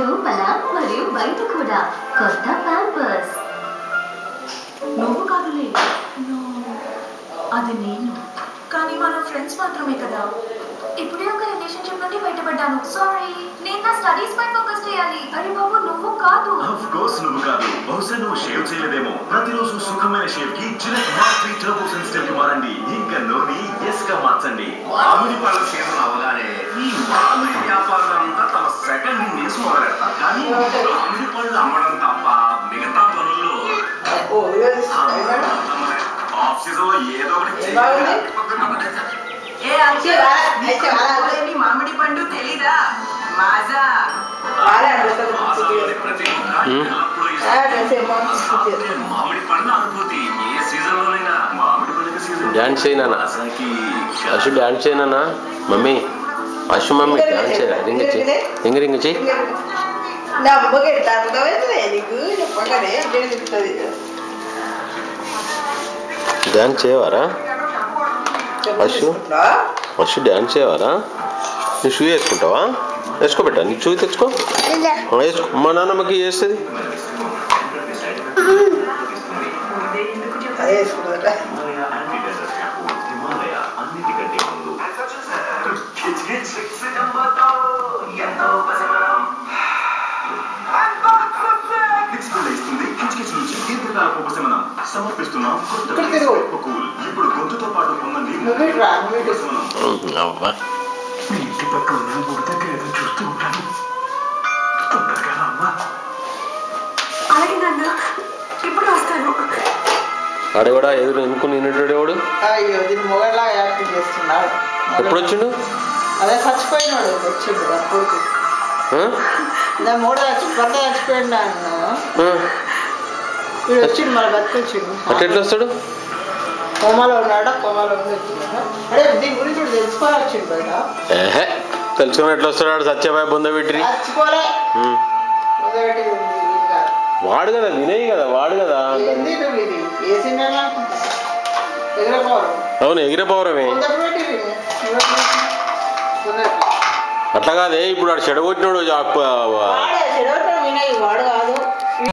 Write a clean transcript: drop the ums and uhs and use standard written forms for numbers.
లోపల మరియు బయట కూడా కొత్త ప్యాంపర్స్. నువ్వు కాదులే, అది నేను. కానీ మనం ఫ్రెండ్స్ మాత్రమే కదా. ఇప్పుడే ఒక రిలేషన్షిప్ నుండి బయటపడ్డాను. సారీ, నేను నా స్టడీస్ పై ఫోకస్ చేయాలి. అరే బాబు, నువ్వు కాదు. ఆఫ్ కోర్స్ నువ్వు కాదు. బహుశా నువ్వు షేవ్ చేయలేదేమో. ప్రతిరోజు సుఖమైన షేవ్ కి జిలెట్ మాస్టరీ టర్బో సెన్సిటివ్ కి మారండి. ఇంకా నోని ఎస్ గా మార్చండి. మామిడి పళ్ళ సీజన్ అవగానే ఈ మామిడి వ్యాపారులంతా తమ సెకండ్ ఇన్నింగ్స్ మొదలెడతారు. కానీ మామిడి పళ్ళు అమ్మడం తప్ప మిగతా పనుల్లో ఆఫ్ సీజన్ లో ఏదో ఒకటి మామిడి పండు తెలీదా? మాజా మామిడి పండ్ల అనుభూతి ఏ సీజన్ లోనైనా. మామిడి పళ్ళ సీజన్ డాన్స్ చేయనా? అశు డాన్స్ చేయనా? మమ్మీ అశు మమ్మీ డాన్స్ చేయరా? రింగ్ చెయ్యి, రింగ్ చెయ్యి. డాన్స్ చేయవారా అశు? అశు డాన్స్ చేయవారా? నువ్వు షూ వేసుకుంటావా? వేసుకోబెట్టా, నీ షూ తెచ్చుకో, వేసుకో. మా నాన్నమ్మకి చేస్తుంది. సమర్పిస్తున్నాం. ఇప్పుడు గొంతుతో పాటు పొందండి. అవ్వా, మీ ఇంటి పక్క ఉన్న గుడి దగ్గర ఏదో చూస్తూ ఉంటాను. తొందరగా అమ్మా. అలాగే నాన్న, ఇప్పుడు వస్తాను. ఆడే కూడా ఎదురు ఎన్నుకుని నిన్నటోడేవాడు. అయ్యో, దీన్ని మొగలా యాక్టింగ్ చేస్తున్నాడు. ఎప్పుడు వచ్చిండు? అదే చచ్చిపోయినాడు, వచ్చిండు అప్పుడు. మూడు భర్త చచ్చిపోయిండు నన్ను. వీడు వచ్చిండు, మన బతికొచ్చిండు. అట్లా ఎట్లా వస్తాడు? కోమాలో ఉన్నాడా? కోమాలో ఉంది వచ్చిండు. అదే దీని గురించి కూడా తెలుసుకోవాలి వచ్చిండు బయట. ఏహే, తెలుసుకుని ఎట్లా వస్తాడు? సత్యబాయ్ బొందబెట్టి చచ్చిపోలే, వాడు కదా, వినయ్ కదా, వాడు కదా. అవును, ఎగిరే పౌరమే. అట్లా కాదే, ఇప్పుడు వాడు చెడగొట్టినాడు. వినయ్ వాడు కాదు.